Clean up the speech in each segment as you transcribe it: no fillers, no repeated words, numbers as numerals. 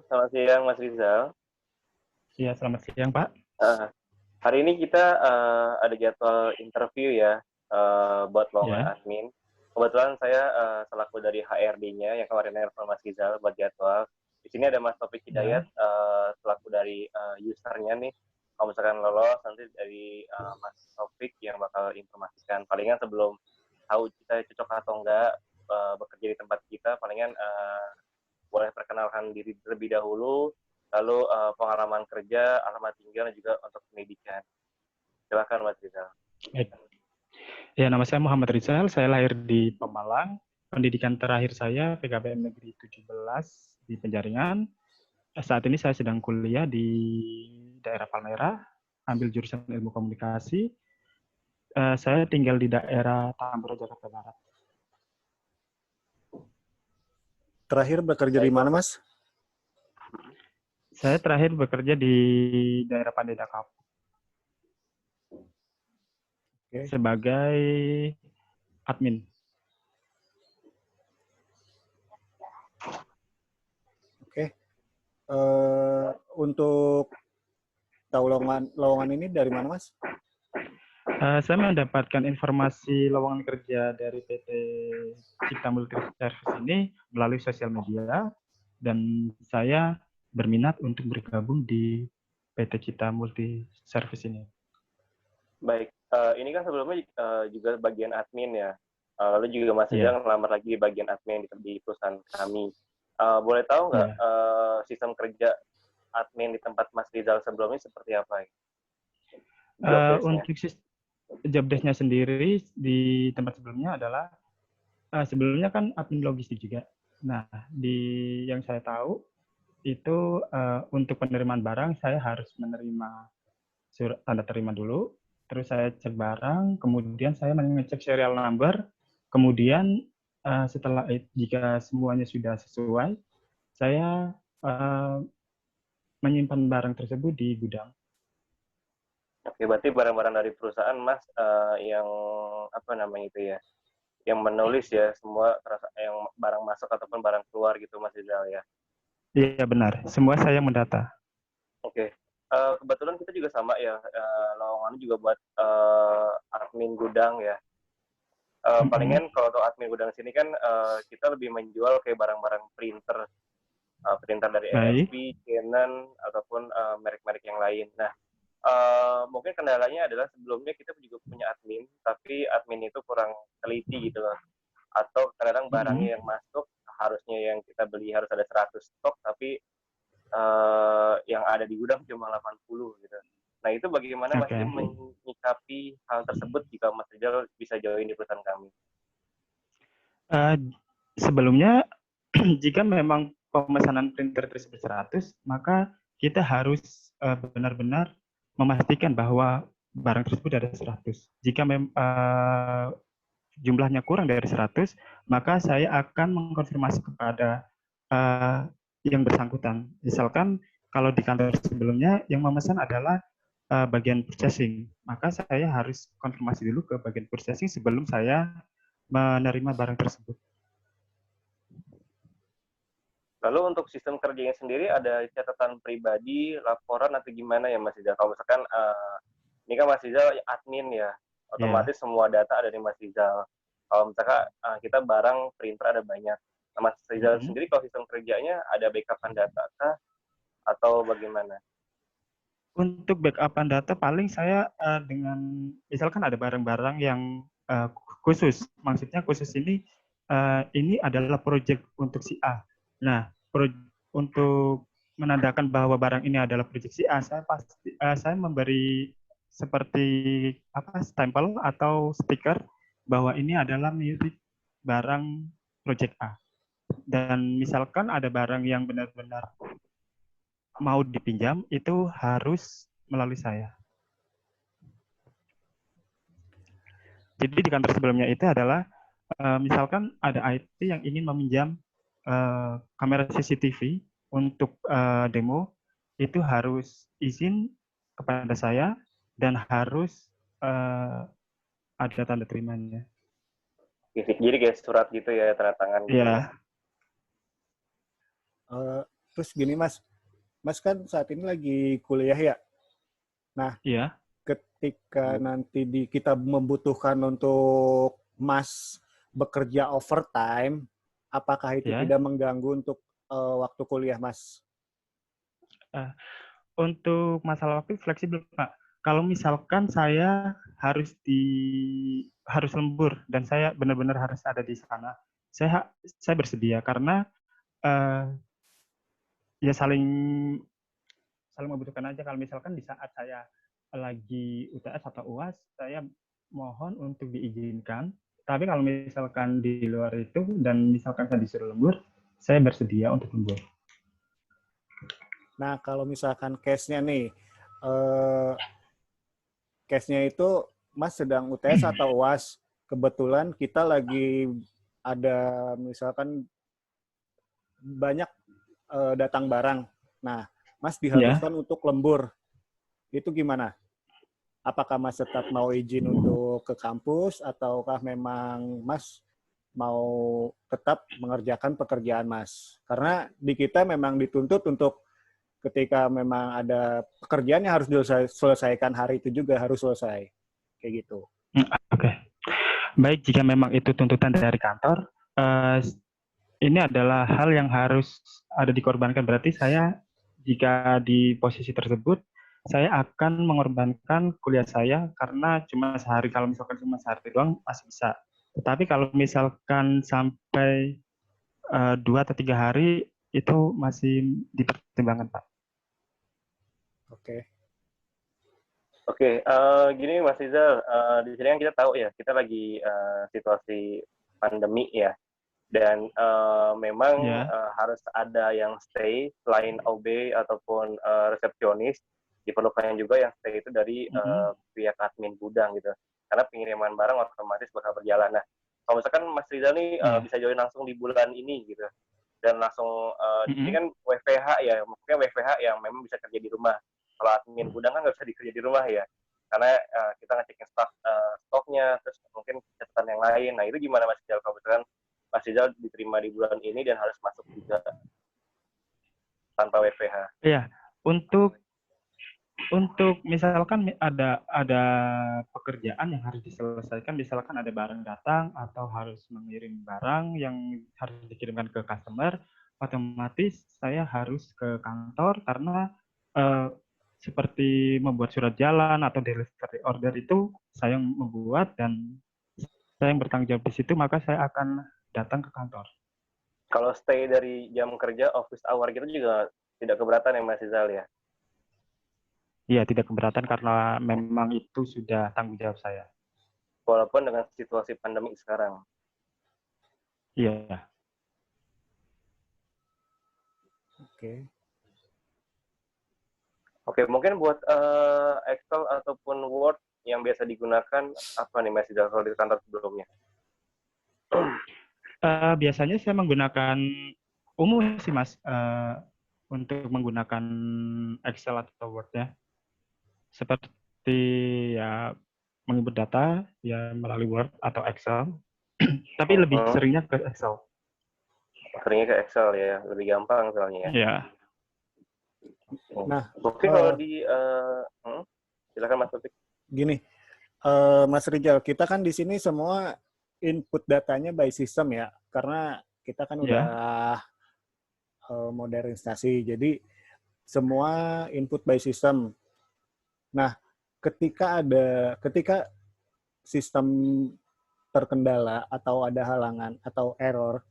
Selamat siang Mas Rizal. Iya, selamat siang, Pak. Eh, Hari ini kita ada jadwal interview ya buat lowongan Ya, admin. Kebetulan saya selaku dari HRD-nya yang kemarin nelfon Mas Rizal buat jadwal. Di sini ada Mas Taufik Hidayat ya. selaku dari usernya nih. Kalau misalkan lolos nanti dari Mas Taufik yang bakal informasikan. Palingan sebelum tahu kita cocok atau enggak bekerja di tempat kita, palingan boleh perkenalkan diri terlebih dahulu, lalu pengalaman kerja, alamat tinggal, dan juga untuk pendidikan. Silakan Mas Rizal. Baik. Ya, nama saya Muhammad Rizal. Saya lahir di Pemalang. Pendidikan terakhir saya PKBM Negeri 17 di Penjaringan. Saat ini saya sedang kuliah di daerah Palmerah, ambil jurusan Ilmu Komunikasi. Saya tinggal di daerah Tambora, Jakarta Barat. Terakhir bekerja di mana, Mas? Saya terakhir bekerja di daerah Pandega Kapuk sebagai admin. Oke. Untuk tahu lowongan ini dari mana, Mas? Saya mendapatkan informasi lowongan kerja dari PT Cipta Multi Service ini melalui sosial media, dan saya berminat untuk bergabung di PT Cipta Multi Service ini. Baik, ini kan sebelumnya juga bagian admin ya. Lalu juga Mas Rizal ngelamar lagi di bagian admin di perusahaan kami. Boleh tahu nggak sistem kerja admin di tempat Mas Rizal sebelumnya seperti apa? Untuk job desk-nya sendiri di tempat sebelumnya adalah sebelumnya kan admin logistik juga. Nah, yang saya tahu itu untuk penerimaan barang saya harus menerima surat tanda terima dulu, terus saya cek barang, kemudian saya mengecek serial number, kemudian setelah jika semuanya sudah sesuai, saya menyimpan barang tersebut di gudang. Oke, berarti barang-barang dari perusahaan Mas yang apa namanya itu ya, yang menulis ya semua yang barang masuk ataupun barang keluar gitu Mas Rizal ya. Iya benar, semua saya mendata. Oke. Kebetulan kita juga sama ya, lowongan juga buat admin gudang ya. Palingan kalau untuk admin gudang sini kan kita lebih menjual kayak barang-barang printer, printer dari HP, Canon ataupun merek-merek yang lain. Nah, mungkin kendalanya adalah sebelumnya kita juga punya admin, tapi admin itu kurang teliti gitu loh. Atau kadang barangnya yang masuk harusnya yang kita beli harus ada 100 stok, tapi yang ada di gudang cuma 80 gitu. Nah itu bagaimana Mas Rizal menyikapi hal tersebut jika Mas Rizal bisa join di perusahaan kami? Sebelumnya jika memang pemesanan printer tersebut 100, maka kita harus benar-benar memastikan bahwa barang tersebut ada 100. Jika jumlahnya kurang dari 100, maka saya akan mengkonfirmasi kepada yang bersangkutan. Misalkan kalau di kantor sebelumnya yang memesan adalah bagian purchasing, maka saya harus konfirmasi dulu ke bagian purchasing sebelum saya menerima barang tersebut. Lalu untuk sistem kerjanya sendiri ada catatan pribadi, laporan atau gimana ya Mas Rizal? Kalau misalkan ini kan Mas Rizal admin ya, otomatis semua data ada di Mas Rizal. Kalau misalkan kita barang printer ada banyak. Nah, Mas Rizal sendiri kalau sistem kerjanya ada backupan data kah atau bagaimana? Untuk backupan data paling saya dengan misalkan ada barang-barang yang khusus, maksudnya khusus ini adalah project untuk si A. Nah, untuk menandakan bahwa barang ini adalah project si A, saya memberi seperti stempel atau stiker bahwa ini adalah milik barang project A. Dan misalkan ada barang yang benar-benar mau dipinjam, itu harus melalui saya. Jadi di kantor sebelumnya itu adalah misalkan ada IT yang ingin meminjam kamera CCTV untuk demo, itu harus izin kepada saya dan harus ada tanda terimanya. Jadi kayak surat gitu ya, tanda tangan gitu ya. Terus gini Mas, Mas kan saat ini lagi kuliah ya. Nah, Iya. ketika nanti kita membutuhkan untuk Mas bekerja overtime, apakah itu Ya. tidak mengganggu untuk waktu kuliah Mas? Eh, untuk masalah waktu fleksibel, Pak. Kalau misalkan saya harus lembur dan saya benar-benar harus ada di sana, saya bersedia karena eh, ya saling saling membutuhkan aja. Kalau misalkan di saat saya lagi UTS atau UAS, saya mohon untuk diizinkan. Tapi kalau misalkan di luar itu dan misalkan saya disuruh lembur, saya bersedia untuk lembur. Nah, kalau misalkan case-nya nih, case-nya itu Mas sedang UTS atau UAS, kebetulan kita lagi ada misalkan banyak datang barang. Nah, Mas Ya. diharuskan untuk lembur. Itu gimana? Apakah Mas tetap mau izin untuk ke kampus ataukah memang Mas mau tetap mengerjakan pekerjaan Mas? Karena di kita memang dituntut untuk ketika memang ada pekerjaan yang harus diselesaikan hari itu juga harus selesai. Kayak gitu. Oke. Baik, jika memang itu tuntutan dari kantor, ini adalah hal yang harus ada dikorbankan. Berarti saya jika di posisi tersebut, saya akan mengorbankan kuliah saya karena cuma sehari. Kalau misalkan cuma sehari doang masih bisa. Tetapi kalau misalkan sampai 2 atau 3 hari itu masih dipertimbangkan, Pak. Oke. Oke, gini Mas Rizal, di sini kan kita tahu ya, kita lagi situasi pandemi ya, dan memang Ya. harus ada yang stay selain OB ataupun resepsionis, diperlukan juga yang stay itu dari pihak admin gudang gitu, karena pengiriman barang otomatis bakal berjalan. Nah, kalau misalkan Mas Rizal nih bisa join langsung di bulan ini gitu, dan langsung ini kan WFH ya, maksudnya WFH yang memang bisa kerja di rumah. Kalau admin gudang kan nggak bisa dikerja di rumah ya, karena kita ngecekin stoknya, terus mungkin catatan yang lain. Nah itu gimana Mas Rizal kalau misalkan Mas Rizal diterima di bulan ini dan harus masuk juga tanpa WFH? Iya, untuk misalkan ada pekerjaan yang harus diselesaikan, misalkan ada barang datang atau harus mengirim barang yang harus dikirimkan ke customer, otomatis saya harus ke kantor karena eh, seperti membuat surat jalan atau delivery order itu saya yang membuat dan saya yang bertanggung jawab di situ, maka saya akan datang ke kantor. Kalau stay dari jam kerja office hour gitu juga tidak keberatan ya Mas Rizal ya? Iya, tidak keberatan karena memang itu sudah tanggung jawab saya. Walaupun dengan situasi pandemi sekarang. Iya. Oke. Oke, mungkin buat Excel ataupun Word yang biasa digunakan apa nih Mas Rizal kalau di kantor sebelumnya? Biasanya saya menggunakan umum sih Mas, untuk menggunakan Excel atau Word ya. Seperti ya menginput data ya melalui Word atau Excel. Tapi lebih seringnya ke Excel. Seringnya ke Excel ya, lebih gampang soalnya ya. Iya. Nah, mungkin kalau di silakan Mas Taufik. Gini, Mas Rizal, kita kan di sini semua input datanya by system ya, karena kita kan udah modernisasi, jadi semua input by system. Nah, ketika sistem terkendala atau ada halangan atau error,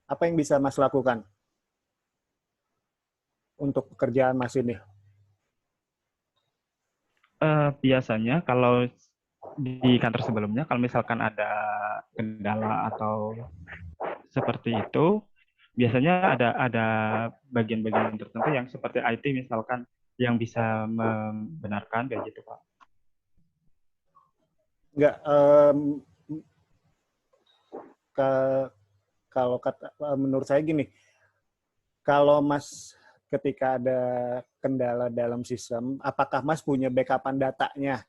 apa yang bisa Mas lakukan untuk pekerjaan Mas ini? Biasanya kalau di kantor sebelumnya, kalau misalkan ada kendala atau seperti itu, biasanya ada bagian-bagian tertentu yang seperti IT misalkan yang bisa membenarkan kayak gitu Pak. Enggak, kalau menurut saya gini, kalau Mas ketika ada kendala dalam sistem, apakah Mas punya backupan datanya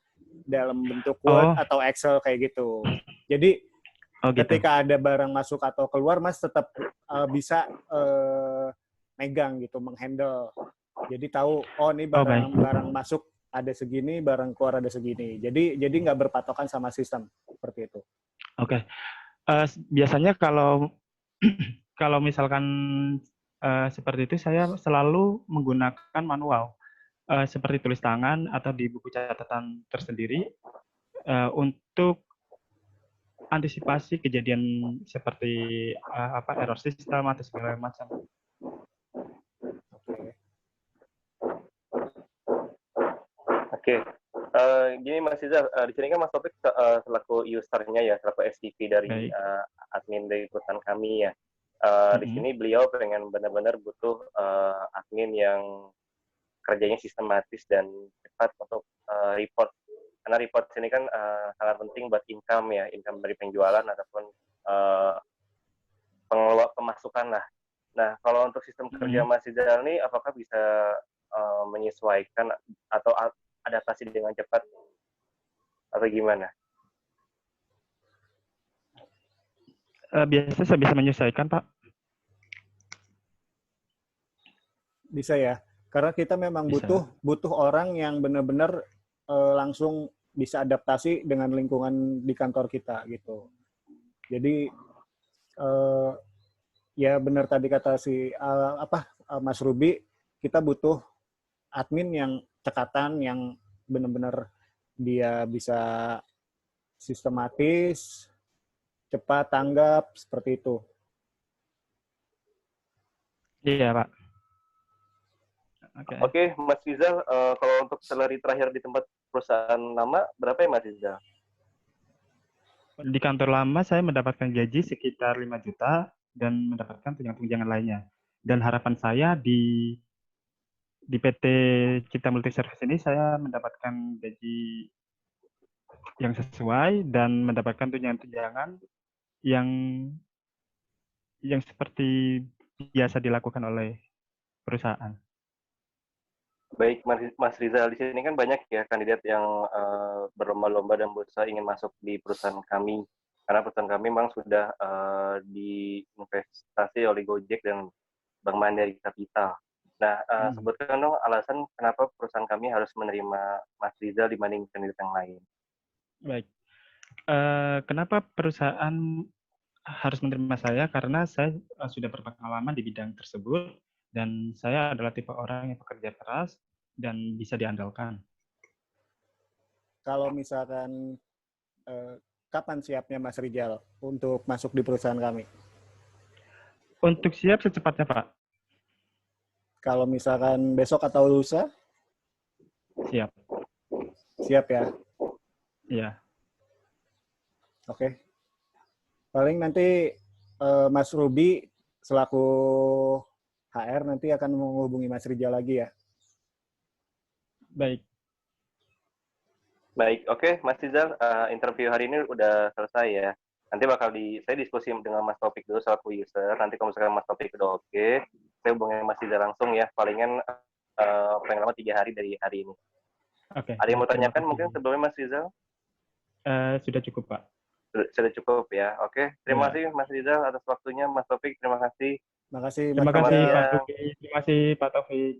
dalam bentuk Word atau Excel kayak gitu? Jadi gitu. Ketika ada barang masuk atau keluar, Mas tetap bisa megang gitu, menghandle. Jadi tahu, oh ini Oh, baik. barang masuk ada segini, barang keluar ada segini. Jadi nggak berpatokan sama sistem seperti itu. Oke. Biasanya kalau kalau misalkan seperti itu saya selalu menggunakan manual seperti tulis tangan atau di buku catatan tersendiri untuk antisipasi kejadian seperti error sistem atau segala macam. Oke. Oke. Gini Mas Rizal, di sini kan Mas Topik selaku usernya ya, selaku SVP dari Baik. admin dari perusahaan kami ya. Di Mhm. sini beliau pengen benar-benar butuh admin yang kerjanya sistematis dan cepat untuk report. Karena report sini kan sangat penting buat income ya, income dari penjualan ataupun pengelola pemasukan lah. Nah, kalau untuk sistem kerja Mas Rizal ini, apakah bisa menyesuaikan atau adaptasi dengan cepat atau gimana? Biasanya saya bisa menyesuaikan, Pak. Bisa ya. Karena kita memang Bisa. butuh orang yang benar-benar langsung bisa adaptasi dengan lingkungan di kantor kita gitu. Jadi ya benar tadi kata si Mas Ruby, kita butuh admin yang cekatan, yang benar-benar dia bisa sistematis, cepat tanggap, seperti itu. Iya, Pak. Oke, Mas Rizal, kalau untuk salary terakhir di tempat perusahaan lama, berapa ya Mas Rizal? Di kantor lama saya mendapatkan gaji sekitar 5 juta dan mendapatkan tunjangan-tunjangan lainnya. Dan harapan saya di PT Cipta Multi Service ini saya mendapatkan gaji yang sesuai dan mendapatkan tunjangan-tunjangan yang seperti biasa dilakukan oleh perusahaan. Baik, Mas Rizal, di sini kan banyak ya kandidat yang berlomba-lomba dan berusaha ingin masuk di perusahaan kami. Karena perusahaan kami memang sudah diinvestasi oleh Gojek dan Bank Mandiri Capital. Nah, sebutkan dong alasan kenapa perusahaan kami harus menerima Mas Rizal dibanding kandidat yang lain. Baik. Kenapa perusahaan harus menerima saya? Karena saya sudah berpengalaman di bidang tersebut dan saya adalah tipe orang yang bekerja keras dan bisa diandalkan. Kalau misalkan kapan siapnya Mas Rizal untuk masuk di perusahaan kami? Untuk siap secepatnya, Pak. Kalau misalkan besok atau lusa? Siap. Siap ya? Iya. Oke. Paling nanti Mas Ruby selaku HR nanti akan menghubungi Mas Rizal lagi ya. Baik. Baik, oke, Mas Rizal, interview hari ini udah selesai ya. Nanti bakal saya diskusi dengan Mas Topik dulu selaku user. Nanti kalau misalkan Mas Topik udah oke, saya hubungin Mas Rizal langsung ya. Palingan paling lama 3 hari dari hari ini. Oke. Ada yang mau Terima tanyakan kasih. mungkin sebelumnya Mas Rizal? Sudah cukup, Pak. Sudah cukup ya. Oke, terima kasih Mas Rizal atas waktunya. Mas Topik, terima kasih. Terima kasih Mas Terima kasih, Rizal. Pak Taufik. Terima kasih, Pak Taufik.